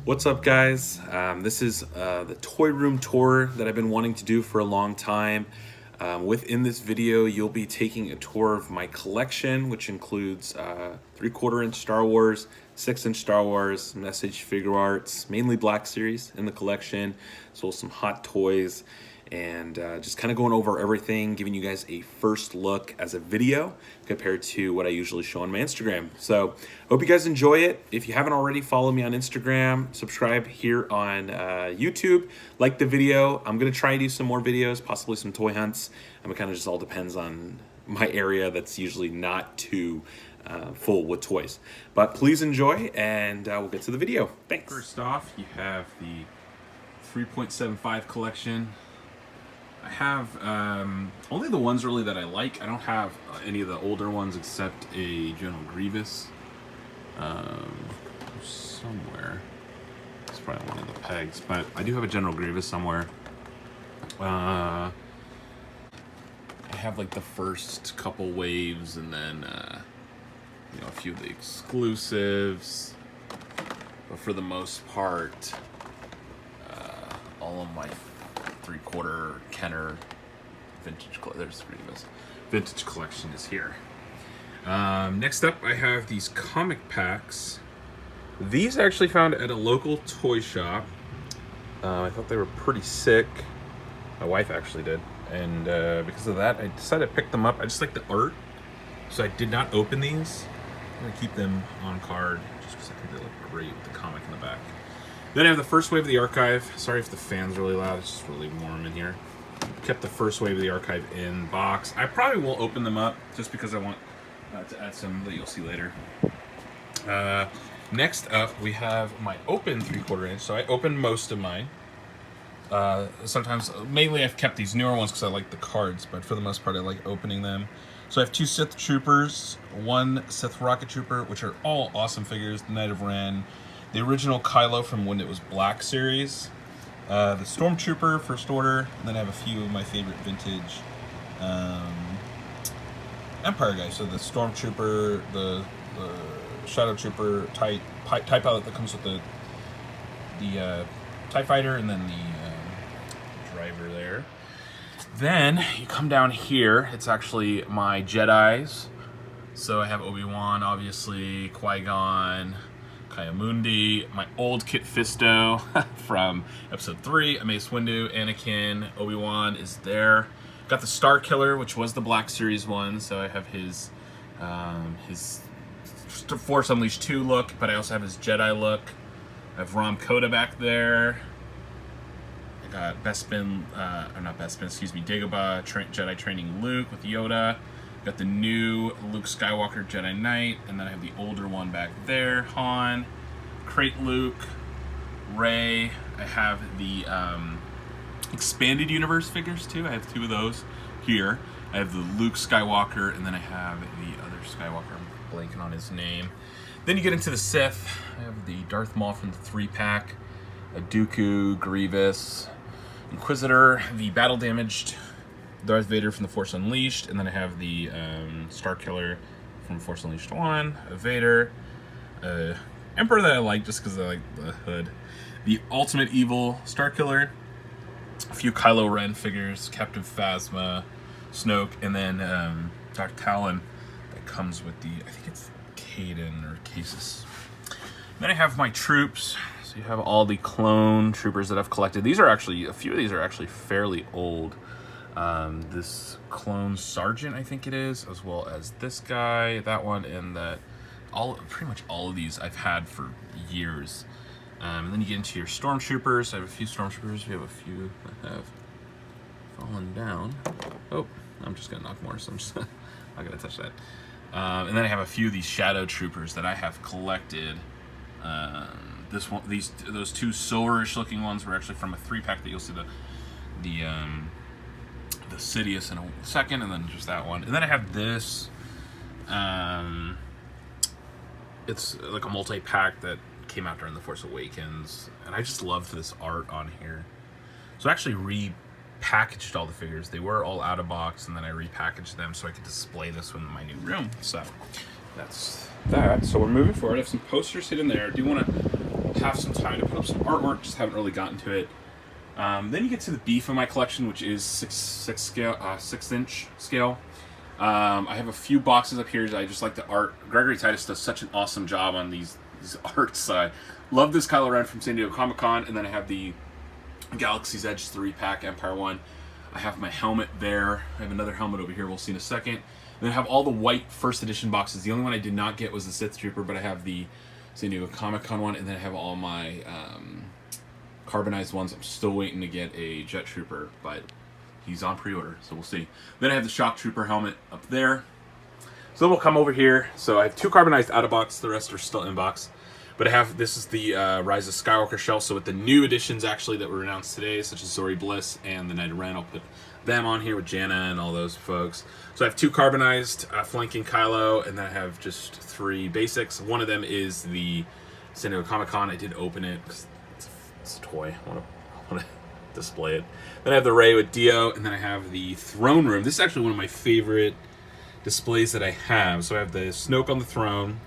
What's up, guys? This is the toy room tour that I've been wanting to do for a long time. Within this video, you'll be taking a tour of my collection, which includes 3/4 inch Star Wars, 6-inch Star Wars, message Figurarts, mainly Black Series in the collection, as well as some hot toys, and just kind of going over everything, giving you guys a first look as a video compared to what I usually show on my Instagram. So hope you guys enjoy it. If you haven't already, follow me on Instagram, subscribe here on YouTube, like the video. I'm gonna try and do some more videos, possibly some toy hunts. It kind of just all depends on my area that's usually not too full with toys. But please enjoy, and we'll get to the video. Thanks. First off, you have the 3.75 collection. I have only the ones really that I like. I don't have any of the older ones except a General Grievous. Somewhere. It's probably one of the pegs, but I do have a General Grievous somewhere. I have like the first couple waves, and then a few of the exclusives. But for the most part, all of my 3/4 Kenner vintage, there's three of us, vintage collection is here. Next up, I have these comic packs. These I actually found at a local toy shop. I thought they were pretty sick. My wife actually did, and because of that, I decided to pick them up. I just like the art, so I did not open these. I'm gonna keep them on card just because I think they look great with the comic in the back. Then I have the first wave of the archive. Sorry if the fan's really loud, it's just really warm in here. Kept the first wave of the archive in box. I probably will open them up just because I want to add some that you'll see later. Next up, we have my open 3/4 inch. So I opened most of mine. Sometimes, mainly I've kept these newer ones because I like the cards, but for the most part I like opening them. So I have 2 Sith Troopers, 1 Sith Rocket Trooper, which are all awesome figures. The Knight of Ren, the original Kylo from when it was Black Series, the Stormtrooper First Order, and then I have a few of my favorite vintage Empire guys. So the Stormtrooper, the Shadow Trooper, TIE Pilot that comes with the TIE Fighter, and then the driver there. Then you come down here, it's actually my Jedis. So I have Obi-Wan, obviously, Qui-Gon, Ki-Adi-Mundi, my old Kit Fisto from Episode 3, Mace Windu, Anakin, Obi-Wan is there. Got the Star Killer, which was the Black Series one, so I have his Force Unleashed 2 look, but I also have his Jedi look. I have Rom Coda back there. I got Bespin, or not Bespin, excuse me, Dagobah Jedi training Luke with Yoda. Got the new Luke Skywalker Jedi Knight, and then I have the older one back there, Han, Crate Luke, Rey. I have the expanded universe figures too. I have 2 of those here. I have the Luke Skywalker, and then I have the other Skywalker. I'm blanking on his name. Then you get into the Sith. I have the Darth Maul from the 3-pack, a Dooku, Grievous, Inquisitor, the battle damaged Darth Vader from the Force Unleashed, and then I have the Star Killer from Force Unleashed 1, a Vader, Emperor that I like just because I like the hood, the Ultimate Evil Star Killer, a few Kylo Ren figures, Captain Phasma, Snoke, and then Darth Talon that comes with the, I think it's Caden or Casus. Then I have my troops. So you have all the clone troopers that I've collected. These are actually, a few of these are actually fairly old. This clone sergeant, I think it is, as well as this guy, that one, and that, pretty much all of these I've had for years. And then you get into your stormtroopers. I have a few stormtroopers. We have a few that have fallen down. Oh, I'm just gonna knock more, so I'm just not gonna touch that. And then I have a few of these shadow troopers that I have collected. This one, those 2 silverish looking ones were actually from a 3-pack that you'll see the Sidious in a second, and then just that one. And then I have this. It's like a multi-pack that came out during The Force Awakens, and I just loved this art on here. So I actually repackaged all the figures. They were all out of box, and then I repackaged them so I could display this one in my new room. So that's that. So we're moving forward. I have some posters hidden there. I do want to have some time to put up some artwork, just haven't really gotten to it. Then you get to the beef of my collection, which is 6-inch scale. I have a few boxes up here. I just like the art. Gregory Titus does such an awesome job on these arts. I love this Kylo Ren from San Diego Comic-Con, and then I have the Galaxy's Edge 3-pack Empire one. I have my helmet there. I have another helmet over here we'll see in a second. And then I have all the white first edition boxes. The only one I did not get was the Sith Trooper, but I have the San Diego Comic-Con one, and then I have all my carbonized ones. I'm still waiting to get a Jet Trooper, but he's on pre-order, so we'll see. Then I have the Shock Trooper helmet up there. So then we'll come over here. So I have 2 carbonized out of box. The rest are still in box. But I have, this is the Rise of Skywalker shelf. So with the new additions actually that were announced today, such as Zori Bliss and the Knight of Ren, I'll put them on here with Janna and all those folks. So I have 2 carbonized flanking Kylo, and then I have just 3 basics. One of them is the San Diego Comic-Con. I did open it because it's a toy. I want to display it. Then I have the Rey with Dio, and then I have the Throne Room. This is actually one of my favorite displays that I have. So I have the Snoke on the throne.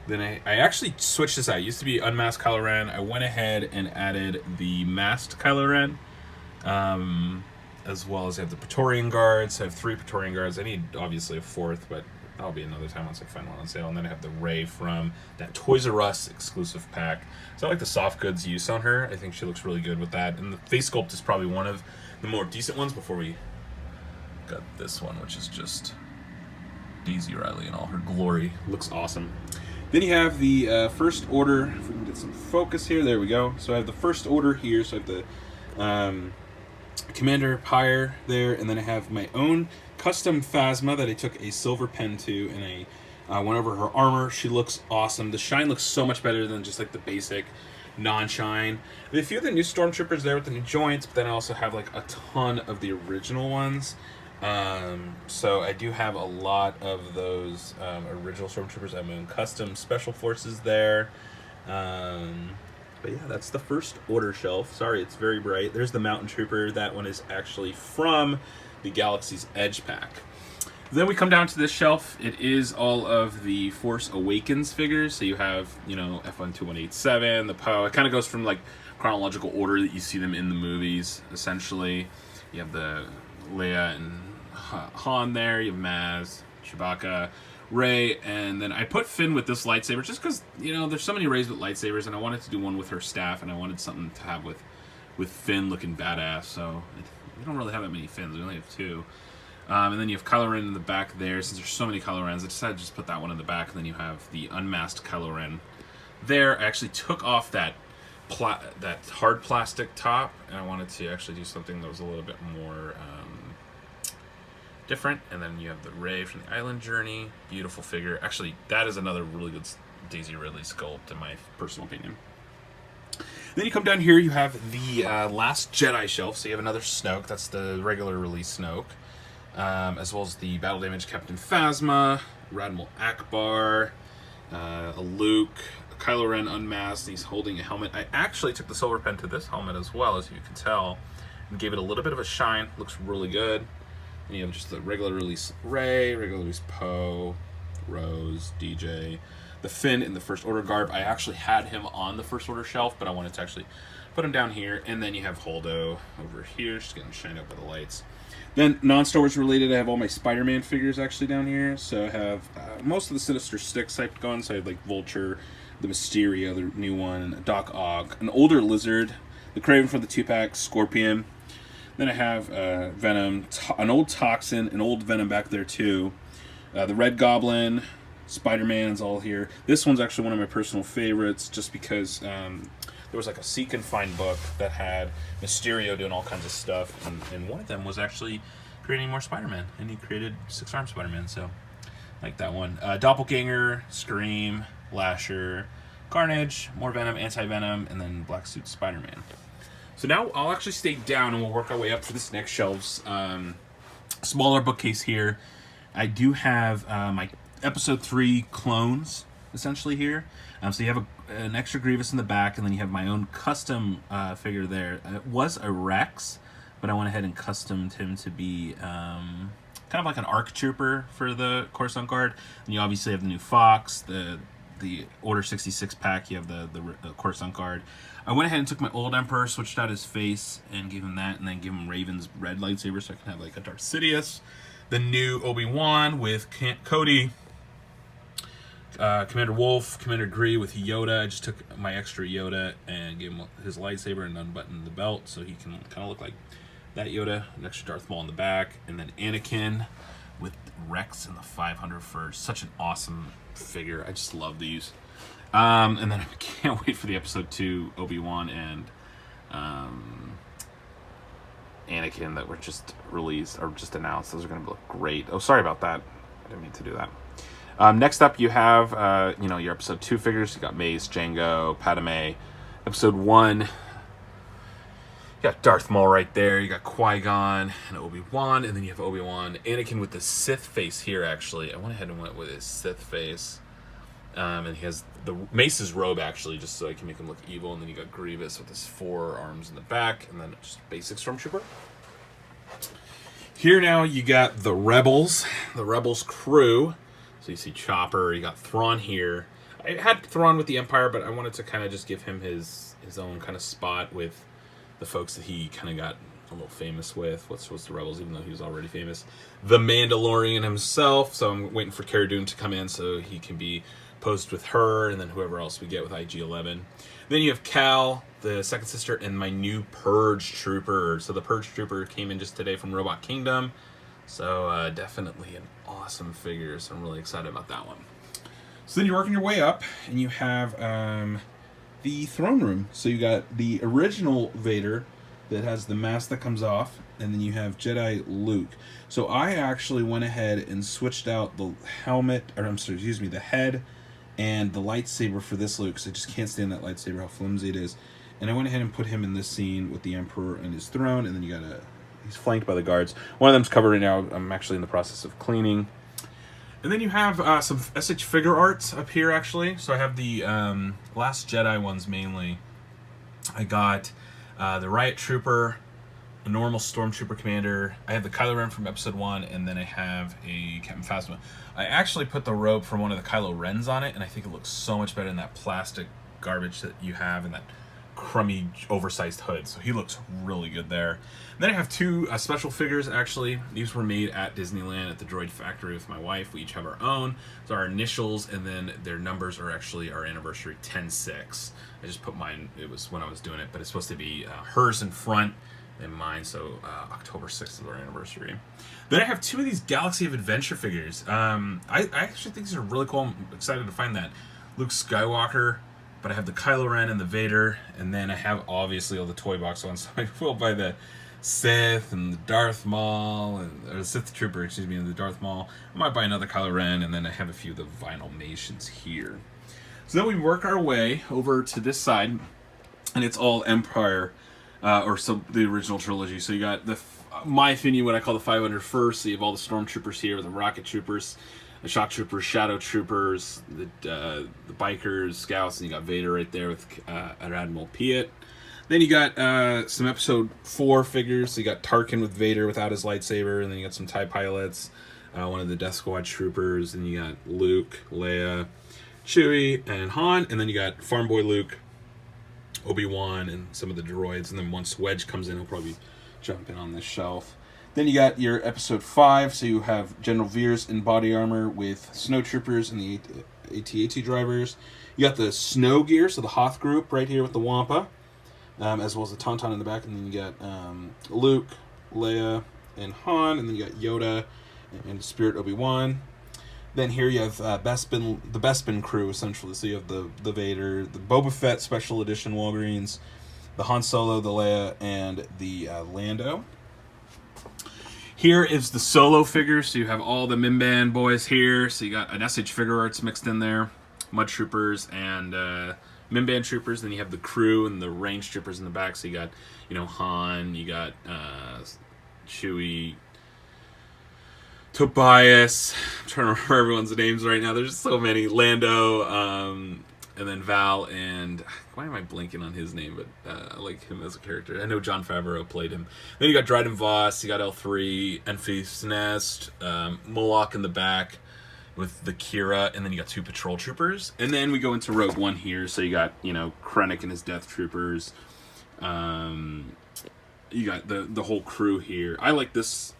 Then I actually switched this out. It used to be unmasked Kylo Ren. I went ahead and added the masked Kylo Ren, as well as I have the Praetorian Guards. I have 3 Praetorian Guards. I need, obviously, a 4th, but that'll be another time once I find one on sale. And then I have the Rey from that Toys R Us exclusive pack. So I like the soft goods use on her. I think she looks really good with that. And the face sculpt is probably one of the more decent ones before we got this one, which is just Daisy Ridley in all her glory. Looks awesome. Then you have the First Order. If we can get some focus here. There we go. So I have the First Order here. So I have the Commander Pyre there. And then I have my own custom Phasma that I took a silver pen to, and I went over her armor. She looks awesome. The shine looks so much better than just like the basic non-shine. I have a few of the new Stormtroopers there with the new joints, but then I also have like a ton of the original ones. So I do have a lot of those original Stormtroopers. I have my own custom Special Forces there. But yeah, that's the First Order shelf. Sorry, it's very bright. There's the Mountain Trooper. That one is actually from the Galaxy's Edge pack. Then we come down to this shelf. It is all of the Force Awakens figures. So you have, you know, F12187, the Poe. It kind of goes from like chronological order that you see them in the movies, essentially. You have the Leia and Han there. You have Maz, Chewbacca, Rey, and then I put Finn with this lightsaber just because, you know, there's so many Reys with lightsabers, and I wanted to do one with her staff, and I wanted something to have with Finn looking badass. So we don't really have that many Finns. We only have 2. And then you have Kylo Ren in the back there. Since there's so many Kylo Rens, I decided to just put that one in the back. And then you have the unmasked Kylo Ren there. I actually took off that hard plastic top, and I wanted to actually do something that was a little bit more different. And then you have the Rey from the Island Journey. Beautiful figure. Actually, that is another really good Daisy Ridley sculpt, in my personal opinion. Then you come down here, you have the Last Jedi shelf. So you have another Snoke. That's the regular release Snoke. As well as the Battle Damage Captain Phasma, Radmil Akbar, a Luke, a Kylo Ren unmasked. He's holding a helmet. I actually took the silver pen to this helmet as well, as you can tell, and gave it a little bit of a shine. Looks really good. And you have just the regular release Rey, regular release Poe, Rose, DJ, the Finn in the First Order garb. I actually had him on the First Order shelf, but I wanted to actually put him down here. And then you have Holdo over here, just getting shined up by the lights. Then, non-Star Wars related, I have all my Spider-Man figures actually down here. So I have most of the Sinister Six type guns. So I have like Vulture, the Mysterio, the new one, Doc Ock, an older Lizard, the Kraven from the 2-pack, Scorpion. Then I have Venom, an old Toxin, an old Venom back there too. The Red Goblin, Spider-Man's all here. This one's actually one of my personal favorites just because there was like a Seek and Find book that had Mysterio doing all kinds of stuff, and one of them was actually creating more Spider-Man, and he created 6-armed Spider-Man, so I like that one. Doppelganger, Scream, Lasher, Carnage, more Venom, Anti-Venom, and then Black Suit Spider-Man. So now I'll actually stay down and we'll work our way up for this next shelves. Smaller bookcase here. I do have my Episode 3 clones essentially here. So you have an extra Grievous in the back, and then you have my own custom figure there. It was a Rex, but I went ahead and customed him to be kind of like an ARC Trooper for the Coruscant Guard. And you obviously have the new Fox, the the Order 66 pack. You have the Coruscant Guard. I went ahead and took my old Emperor, switched out his face, and gave him that, and then gave him Raven's red lightsaber, so I can have like a Darth Sidious. The new Obi-Wan with Cody, Commander Wolf, Commander Gree with Yoda. I just took my extra Yoda and gave him his lightsaber and unbuttoned the belt, so he can kind of look like that Yoda. An extra Darth Maul in the back, and then Anakin with Rex and the 500 for such an awesome figure. I just love these. And then I can't wait for the episode 2 Obi-Wan and Anakin that were just released or just announced. Those are going to look great. Oh, sorry about that. I didn't mean to do that. Next up, you have your episode 2 figures. You got Mace, Jango, Padme. Episode 1, you got Darth Maul right there. You got Qui-Gon and Obi-Wan, and then you have Obi-Wan. Anakin with the Sith face here. Actually, I went ahead and went with his Sith face. And he has the Mace's robe, actually, just so I can make him look evil. And then you got Grievous with his 4 arms in the back. And then just basic Stormtrooper. Here now you got the Rebels crew. So you see Chopper, you got Thrawn here. I had Thrawn with the Empire, but I wanted to kind of just give him his own kind of spot with the folks that he kind of got a little famous with. What's the Rebels, even though he was already famous. The Mandalorian himself. So I'm waiting for Cara Dune to come in so he can be posed with her, and then whoever else we get with IG-11. Then you have Cal, the second sister, and my new Purge Trooper. So the Purge Trooper came in just today from Robot Kingdom. So definitely an awesome figure. So I'm really excited about that one. So then you're working your way up, and you have the throne room. So you got the original Vader that has the mask that comes off, and then you have Jedi Luke. So I actually went ahead and switched out the helmet, or the head and the lightsaber for this Luke, because I just can't stand that lightsaber, how flimsy it is. And I went ahead and put him in this scene with the Emperor and his throne, and then you got he's flanked by the guards. One of them's covered right now. I'm actually in the process of cleaning. And then you have some SH Figurarts up here, actually. So I have the Last Jedi ones mainly. I got the Riot Trooper, a normal Stormtrooper Commander. I have the Kylo Ren from Episode 1, and then I have a Captain Phasma. I actually put the robe from one of the Kylo Rens on it, and I think it looks so much better than that plastic garbage that you have and that crummy, oversized hood. So he looks really good there. And then I have 2 special figures, actually. These were made at Disneyland at the Droid Factory with my wife. We each have our own. So our initials, and then their numbers are actually our anniversary, 10-6. I just put mine, it was when I was doing it, but it's supposed to be hers in front and mine, so October 6th is our anniversary. Then I have 2 of these Galaxy of Adventure figures. I actually think these are really cool. I'm excited to find that. Luke Skywalker, but I have the Kylo Ren and the Vader, and then I have obviously all the toy box ones. So I will buy the Sith and the Darth Maul, or the Sith Trooper, excuse me, and the Darth Maul. I might buy another Kylo Ren, and then I have a few of the vinyl nations here. So then we work our way over to this side, and it's all Empire. The original trilogy. So you got my opinion, what I call the 500 first. So you have all the Stormtroopers here, the Rocket Troopers, the Shock Troopers, Shadow Troopers, the Bikers, Scouts, and you got Vader right there with Admiral Piet. Then you got some Episode 4 figures. So you got Tarkin with Vader without his lightsaber, and then you got some TIE pilots, one of the Death Squad Troopers, and you got Luke, Leia, Chewie, and Han, and then you got Farm Boy Luke, Obi-Wan, and some of the droids, and then once Wedge comes in, he'll probably jump in on this shelf. Then you got your Episode 5, so you have General Veers in body armor with snowtroopers and the AT-AT drivers. You got the snow gear, so the Hoth group right here with the Wampa, as well as the Tauntaun in the back, and then you got Luke, Leia, and Han, and then you got Yoda and Spirit Obi-Wan. Then here you have the Bespin crew, essentially. So you have the Vader, the Boba Fett Special Edition Walgreens, the Han Solo, the Leia, and the Lando. Here is the Solo figures. So you have all the Mimban boys here. So you got an SH Figurarts mixed in there, Mud Troopers, and Mimban Troopers. Then you have the crew and the Range Troopers in the back. So you got, Han, you got Chewie, Tobias, I'm trying to remember everyone's names right now. There's so many. Lando, and then Val, and why am I blanking on his name? But I like him as a character. I know Jon Favreau played him. Then you got Dryden Voss, you got L3, Enfys Nest, Moloch in the back, with the Kira, and then you got 2 patrol troopers. And then we go into Rogue One here, so you got, you know, Krennic and his Death Troopers. You got the whole crew here. I like this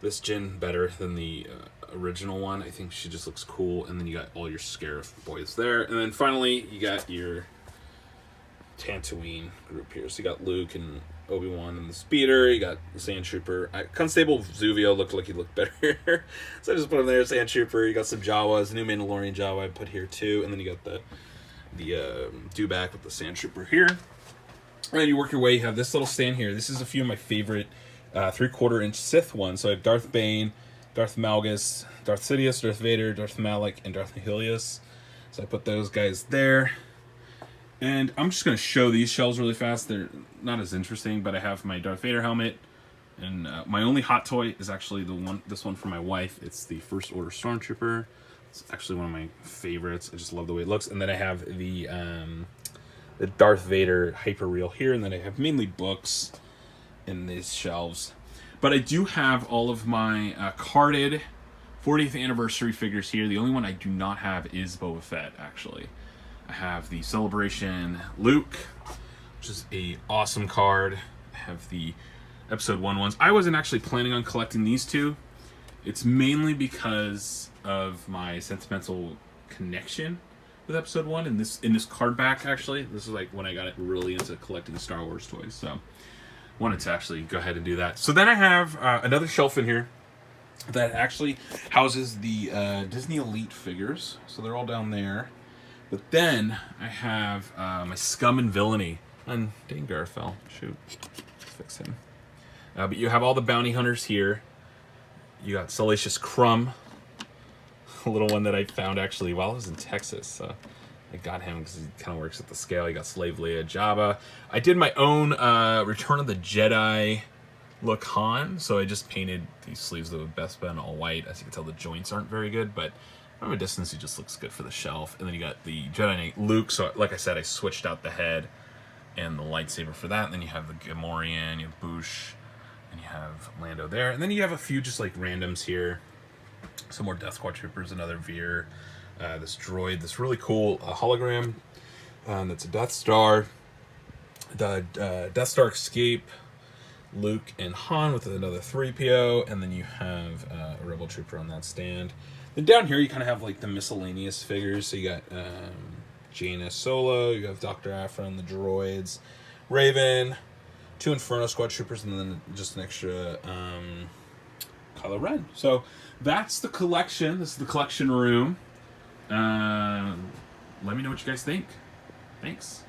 Jyn better than the original one. I think she just looks cool. And then you got all your Scarif boys there. And then finally, you got your Tatooine group here. So you got Luke and Obi-Wan and the Speeder. You got the Sand Trooper. Constable Zuvio looked like he looked better. So I just put him there. Sand Trooper. You got some Jawas. New Mandalorian Jawa I put here too. And then you got the Dewback with the Sand Trooper here. And you work your way. You have this little stand here. This is a few of my favorite 3/4-inch Sith ones. So I have Darth Bane, Darth Malgus, Darth Sidious, Darth Vader, Darth Malak, and Darth Nihilius. So I put those guys there. And I'm just going to show these shelves really fast. They're not as interesting, but I have my Darth Vader helmet. And my only hot toy is actually this one for my wife. It's the First Order Stormtrooper. It's actually one of my favorites. I just love the way it looks. And then I have the Darth Vader hyper reel here. And then I have mainly books in these shelves. But I do have all of my carded 40th anniversary figures here. The only one I do not have is Boba Fett, actually. I have the Celebration Luke, which is a awesome card. I have the Episode 1 ones. I wasn't actually planning on collecting these two. It's mainly because of my sentimental connection with Episode 1 in this card back, actually. This is like when I got really into collecting Star Wars toys, so wanted to actually go ahead and do that. So then I have another shelf in here that actually houses the Disney Elite figures. So they're all down there. But then I have my Scum and Villainy. And Dengar fell. Shoot. Let's fix him. But you have all the bounty hunters here. You got Salacious Crumb. A little one that I found actually while I was in Texas. So I got him because he kind of works at the scale. You got Slave Leia, Jabba. I did my own Return of the Jedi look Han. So I just painted these sleeves with Bespin all white. As you can tell, the joints aren't very good, but from a distance, he just looks good for the shelf. And then you got the Jedi Knight Luke. So, like I said, I switched out the head and the lightsaber for that. And then you have the Gamorrean, you have Boushh, and you have Lando there. And then you have a few just like randoms here. Some more Death Squad Troopers, another Veer, this droid, this really cool hologram that's a Death Star. The Death Star Escape, Luke and Han with another 3PO. And then you have a Rebel Trooper on that stand. Then down here, you kind of have like the miscellaneous figures. So you got Jaina Solo, you have Dr. Aphra and the droids, Raven, 2 Inferno Squad Troopers, and then just an extra Kylo Ren. So that's the collection. This is the collection room. Let me know what you guys think. Thanks.